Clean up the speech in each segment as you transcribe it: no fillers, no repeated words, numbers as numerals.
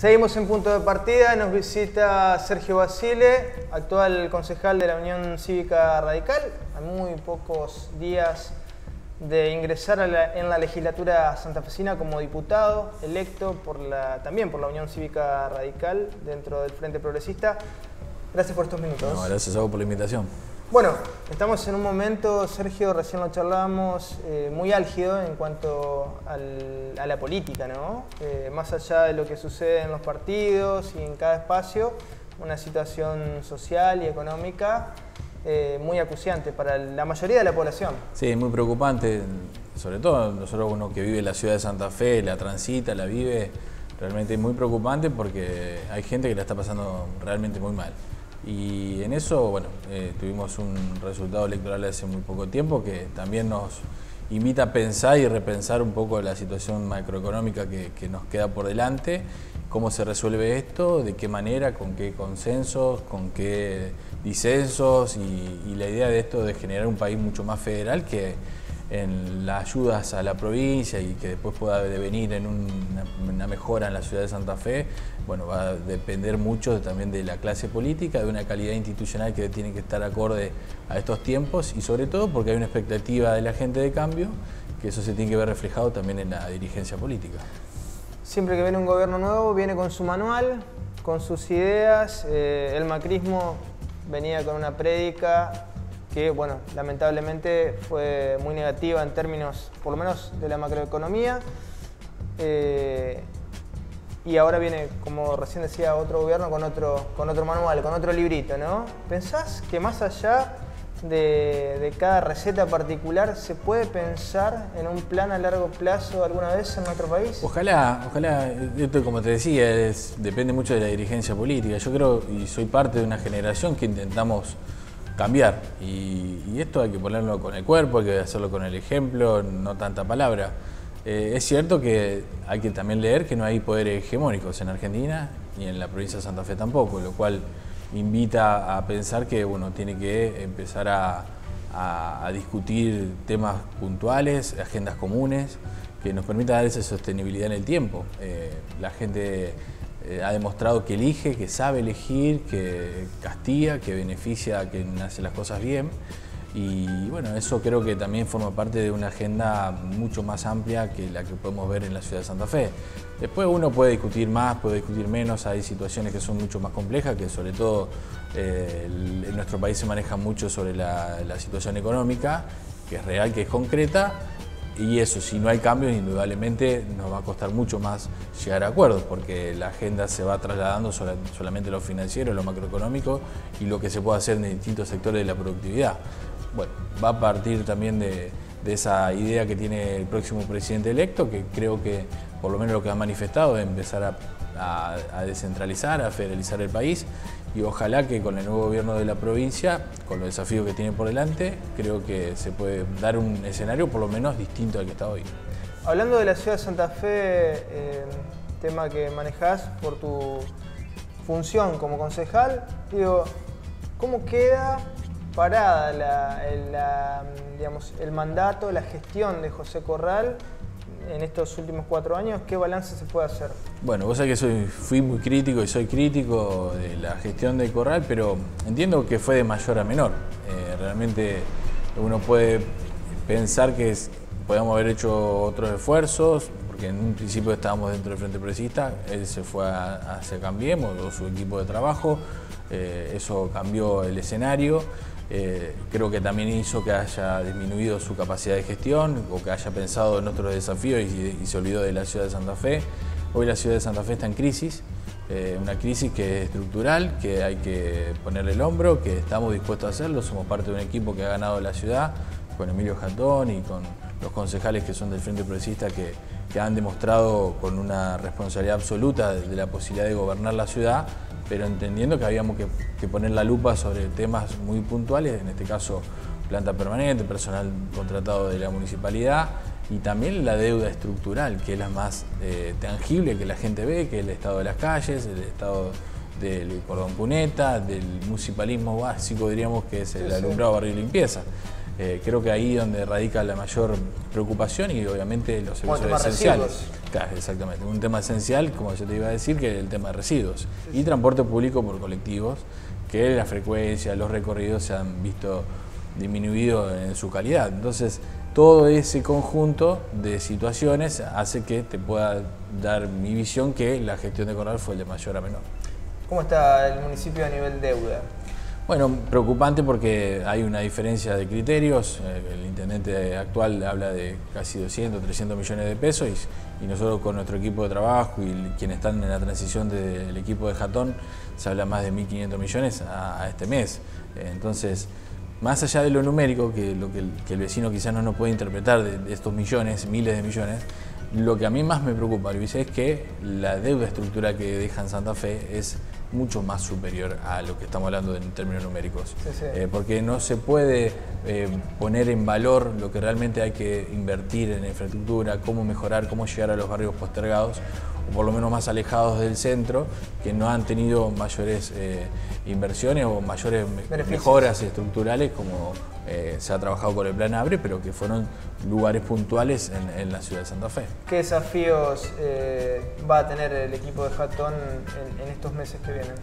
Seguimos en punto de partida, nos visita Sergio Basile, actual concejal de la Unión Cívica Radical, a muy pocos días de ingresar en la legislatura santafesina como diputado electo también por la Unión Cívica Radical dentro del Frente Progresista. Gracias por estos minutos. No, gracias a vos por la invitación. Bueno, estamos en un momento, Sergio, recién lo charlábamos, muy álgido en cuanto a la política, ¿no? Más allá de lo que sucede en los partidos y en cada espacio, una situación social y económica muy acuciante para la mayoría de la población. Sí, muy preocupante, sobre todo nosotros, uno que vive en la ciudad de Santa Fe, la transita, la vive, realmente muy preocupante porque hay gente que la está pasando realmente muy mal. Y en eso, bueno, tuvimos un resultado electoral hace muy poco tiempo que también nos invita a pensar y repensar un poco la situación macroeconómica que nos queda por delante, cómo se resuelve esto, de qué manera, con qué consensos, con qué disensos y la idea de esto de generar un país mucho más federal que en las ayudas a la provincia y que después pueda devenir en una mejora en la ciudad de Santa Fe, bueno, va a depender mucho también de la clase política, de una calidad institucional que tiene que estar acorde a estos tiempos y sobre todo porque hay una expectativa de la gente de cambio, que eso se tiene que ver reflejado también en la dirigencia política. Siempre que viene un gobierno nuevo, viene con su manual, con sus ideas. El macrismo venía con una prédica que, bueno, lamentablemente fue muy negativa en términos, por lo menos, de la macroeconomía. Y ahora viene, como recién decía, otro gobierno con otro manual, con otro librito, ¿no? ¿Pensás que más allá de cada receta particular se puede pensar en un plan a largo plazo alguna vez en nuestro país? Ojalá, esto como te decía, depende mucho de la dirigencia política. Yo creo, y soy parte de una generación que intentamos cambiar, y esto hay que ponerlo con el cuerpo, hay que hacerlo con el ejemplo, no tanta palabra. Es cierto que hay que también leer que no hay poderes hegemónicos en Argentina y en la provincia de Santa Fe tampoco, lo cual invita a pensar que bueno, tiene que empezar a discutir temas puntuales, agendas comunes, que nos permitan dar esa sostenibilidad en el tiempo. La gente ha demostrado que elige, que sabe elegir, que castiga, que beneficia, que hace las cosas bien. Y bueno, eso creo que también forma parte de una agenda mucho más amplia que la que podemos ver en la ciudad de Santa Fe. Después uno puede discutir más, puede discutir menos, hay situaciones que son mucho más complejas, que sobre todo en nuestro país se maneja mucho sobre la situación económica, que es real, que es concreta, y eso, si no hay cambios, indudablemente nos va a costar mucho más llegar a acuerdos, porque la agenda se va trasladando solamente a lo financiero, lo macroeconómico y lo que se puede hacer en distintos sectores de la productividad. Bueno, va a partir también de esa idea que tiene el próximo presidente electo, que creo que por lo menos lo que ha manifestado es empezar a descentralizar, a federalizar el país, y ojalá que con el nuevo gobierno de la provincia, con los desafíos que tiene por delante, creo que se puede dar un escenario por lo menos distinto al que está hoy. Hablando de la ciudad de Santa Fe, tema que manejás por tu función como concejal, digo, ¿cómo queda parada el mandato, la gestión de José Corral en estos últimos 4 años? ¿Qué balance se puede hacer? Bueno, vos sabés que fui muy crítico y soy crítico de la gestión de Corral, pero entiendo que fue de mayor a menor. Realmente uno puede pensar que podíamos haber hecho otros esfuerzos, porque en un principio estábamos dentro del Frente Progresista, él se fue hacia Cambiemos, o su equipo de trabajo, eso cambió el escenario. Creo que también hizo que haya disminuido su capacidad de gestión o que haya pensado en otros desafíos y se olvidó de la ciudad de Santa Fe. Hoy la ciudad de Santa Fe está en crisis, una crisis que es estructural, que hay que ponerle el hombro, que estamos dispuestos a hacerlo. Somos parte de un equipo que ha ganado la ciudad, con Emilio Jatón y con los concejales que son del Frente Progresista que han demostrado con una responsabilidad absoluta de la posibilidad de gobernar la ciudad, pero entendiendo que habíamos que poner la lupa sobre temas muy puntuales, en este caso planta permanente, personal contratado de la municipalidad y también la deuda estructural, que es la más tangible que la gente ve, que es el estado de las calles, el estado del cordón cuneta, del municipalismo básico, diríamos que es el alumbrado, barrio y limpieza. Creo que ahí es donde radica la mayor preocupación y obviamente los servicios esenciales. Claro, exactamente. Un tema esencial, como yo te iba a decir, que es el tema de residuos. Y transporte público por colectivos, que la frecuencia, los recorridos se han visto disminuidos en su calidad. Entonces, todo ese conjunto de situaciones hace que te pueda dar mi visión que la gestión de Corral fue de mayor a menor. ¿Cómo está el municipio a nivel deuda? Bueno, preocupante porque hay una diferencia de criterios. El intendente actual habla de casi 200, 300 millones de pesos y nosotros con nuestro equipo de trabajo y quienes están en la transición del equipo de Jatón se habla más de 1.500 millones a este mes. Entonces, más allá de lo numérico, que el vecino quizás no nos puede interpretar de estos millones, miles de millones, lo que a mí más me preocupa, Luis, es que la deuda estructural que deja en Santa Fe es mucho más superior a lo que estamos hablando en términos numéricos. Sí. Porque no se puede poner en valor lo que realmente hay que invertir en infraestructura, cómo mejorar, cómo llegar a los barrios postergados, o por lo menos más alejados del centro, que no han tenido mayores inversiones o mayores mejoras estructurales como se ha trabajado con el Plan ABRE, pero que fueron lugares puntuales en la ciudad de Santa Fe. ¿Qué desafíos va a tener el equipo de Jatón en estos meses que vienen?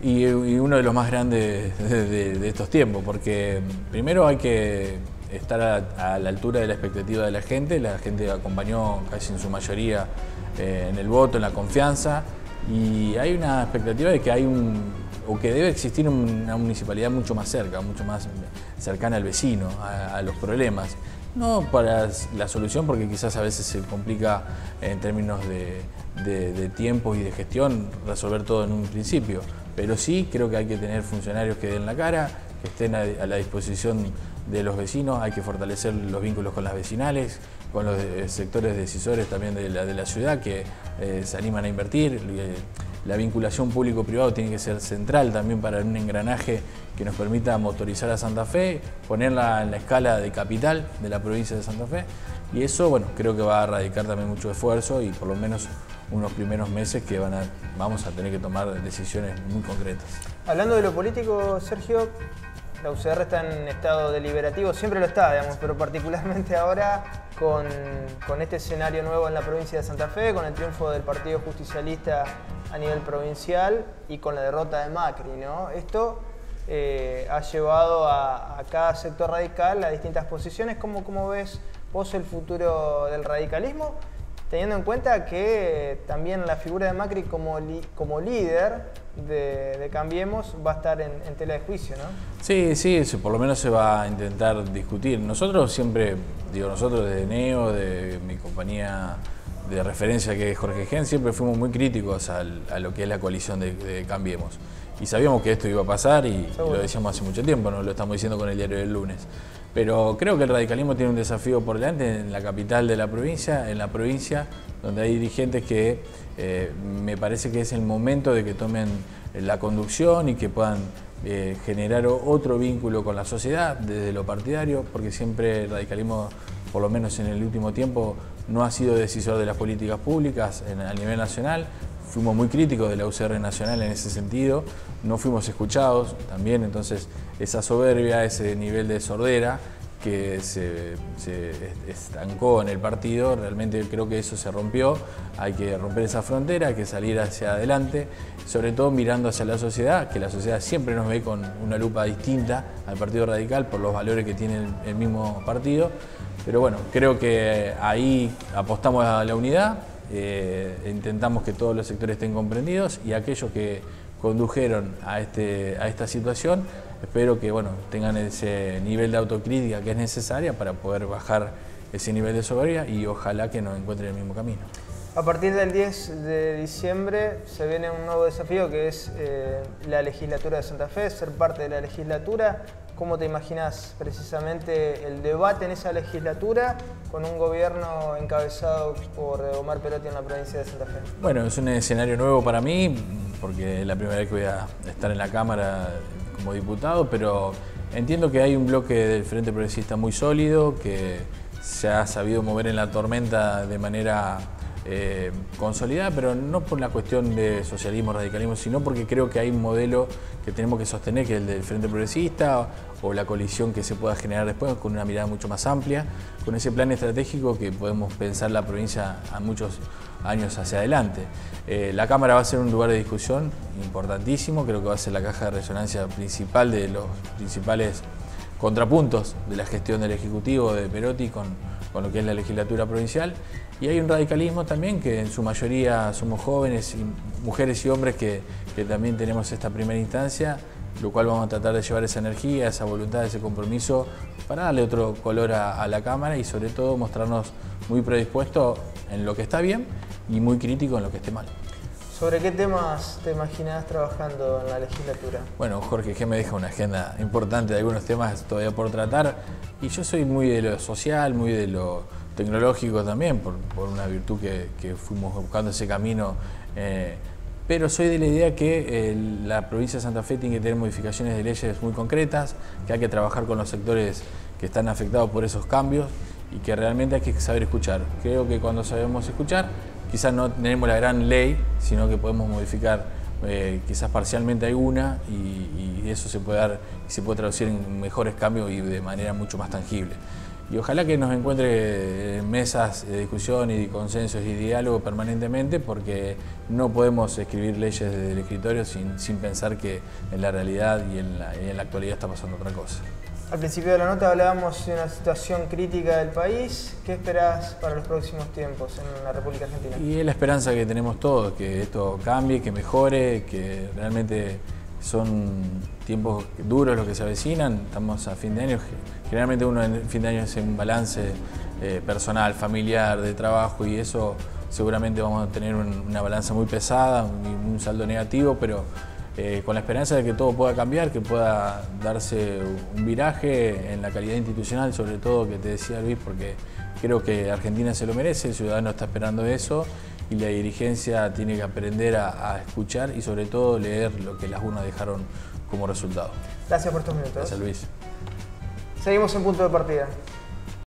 Y uno de los más grandes de estos tiempos, porque primero hay que estar a la altura de la expectativa de la gente acompañó casi en su mayoría en el voto, en la confianza, y hay una expectativa de que que debe existir una municipalidad mucho más cercana al vecino, a los problemas. No para la solución, porque quizás a veces se complica en términos de tiempos y de gestión resolver todo en un principio, pero sí creo que hay que tener funcionarios que den la cara, que estén a la disposición de los vecinos. Hay que fortalecer los vínculos con las vecinales, con los sectores decisores también de la ciudad que se animan a invertir. La vinculación público-privado tiene que ser central también para un engranaje que nos permita motorizar a Santa Fe, ponerla en la escala de capital de la provincia de Santa Fe, y eso, bueno, creo que va a radicar también mucho esfuerzo y por lo menos unos primeros meses que vamos a tener que tomar decisiones muy concretas. Hablando de lo político, Sergio, la UCR está en estado deliberativo, siempre lo está, digamos, pero particularmente ahora con este escenario nuevo en la provincia de Santa Fe, con el triunfo del Partido Justicialista a nivel provincial y con la derrota de Macri, ¿no? Esto ha llevado a cada sector radical a distintas posiciones. ¿Cómo ves vos el futuro del radicalismo? Teniendo en cuenta que también la figura de Macri como líder de Cambiemos va a estar en tela de juicio, ¿no? Sí, por lo menos se va a intentar discutir. Nosotros siempre, nosotros desde NEO, de mi compañía de referencia que es Jorge Gen, siempre fuimos muy críticos a lo que es la coalición de Cambiemos. Y sabíamos que esto iba a pasar y lo decíamos hace mucho tiempo, no lo estamos diciendo con el diario del lunes. Pero creo que el radicalismo tiene un desafío por delante en la capital de la provincia, en la provincia donde hay dirigentes que me parece que es el momento de que tomen la conducción y que puedan generar otro vínculo con la sociedad desde lo partidario, porque siempre el radicalismo, por lo menos en el último tiempo, no ha sido decisor de las políticas públicas a nivel nacional. Fuimos muy críticos de la UCR nacional en ese sentido, no fuimos escuchados también, entonces esa soberbia, ese nivel de sordera que se estancó en el partido, realmente creo que eso se rompió. Hay que romper esa frontera, hay que salir hacia adelante, sobre todo mirando hacia la sociedad, que la sociedad siempre nos ve con una lupa distinta al Partido Radical por los valores que tiene el mismo partido, pero bueno, creo que ahí apostamos a la unidad. Intentamos que todos los sectores estén comprendidos y aquellos que condujeron a esta situación, espero que tengan ese nivel de autocrítica que es necesaria para poder bajar ese nivel de soberbia y ojalá que nos encuentren el mismo camino. A partir del 10 de diciembre se viene un nuevo desafío que es la legislatura de Santa Fe, ser parte de la legislatura. ¿Cómo te imaginas precisamente el debate en esa legislatura con un gobierno encabezado por Omar Perotti en la provincia de Santa Fe? Bueno, es un escenario nuevo para mí, porque es la primera vez que voy a estar en la Cámara como diputado, pero entiendo que hay un bloque del Frente Progresista muy sólido, que se ha sabido mover en la tormenta de manera consolidada, pero no por la cuestión de socialismo, radicalismo, sino porque creo que hay un modelo que tenemos que sostener, que es el del Frente Progresista o la coalición que se pueda generar después con una mirada mucho más amplia, con ese plan estratégico que podemos pensar la provincia a muchos años hacia adelante. La Cámara va a ser un lugar de discusión importantísimo, creo que va a ser la caja de resonancia principal de los principales contrapuntos de la gestión del Ejecutivo de Perotti con lo que es la legislatura provincial. Y hay un radicalismo también que en su mayoría somos jóvenes, y mujeres y hombres que también tenemos esta primera instancia, lo cual vamos a tratar de llevar esa energía, esa voluntad, ese compromiso para darle otro color a la Cámara y sobre todo mostrarnos muy predispuestos en lo que está bien y muy críticos en lo que esté mal. ¿Sobre qué temas te imaginás trabajando en la legislatura? Bueno, Jorge G. me deja una agenda importante de algunos temas todavía por tratar y yo soy muy de lo social, muy de lo tecnológico también, por una virtud que fuimos buscando ese camino, pero soy de la idea que la provincia de Santa Fe tiene que tener modificaciones de leyes muy concretas, que hay que trabajar con los sectores que están afectados por esos cambios y que realmente hay que saber escuchar. Creo que cuando sabemos escuchar, quizás no tenemos la gran ley, sino que podemos modificar quizás parcialmente alguna y eso se puede traducir en mejores cambios y de manera mucho más tangible. Y ojalá que nos encuentre en mesas de discusión y de consensos y diálogo permanentemente, porque no podemos escribir leyes desde el escritorio sin pensar que en la realidad y en la actualidad está pasando otra cosa. Al principio de la nota hablábamos de una situación crítica del país. ¿Qué esperás para los próximos tiempos en la República Argentina? Y es la esperanza que tenemos todos, que esto cambie, que mejore, que realmente son tiempos duros los que se avecinan. Estamos a fin de año. Generalmente uno en fin de año hace un balance personal, familiar, de trabajo y eso seguramente vamos a tener una balanza muy pesada, un saldo negativo, pero con la esperanza de que todo pueda cambiar, que pueda darse un viraje en la calidad institucional, sobre todo, que te decía Luis, porque creo que Argentina se lo merece, el ciudadano está esperando eso y la dirigencia tiene que aprender a escuchar y sobre todo leer lo que las urnas dejaron como resultado. Gracias por estos minutos. Gracias, Luis. Seguimos en Punto de Partida.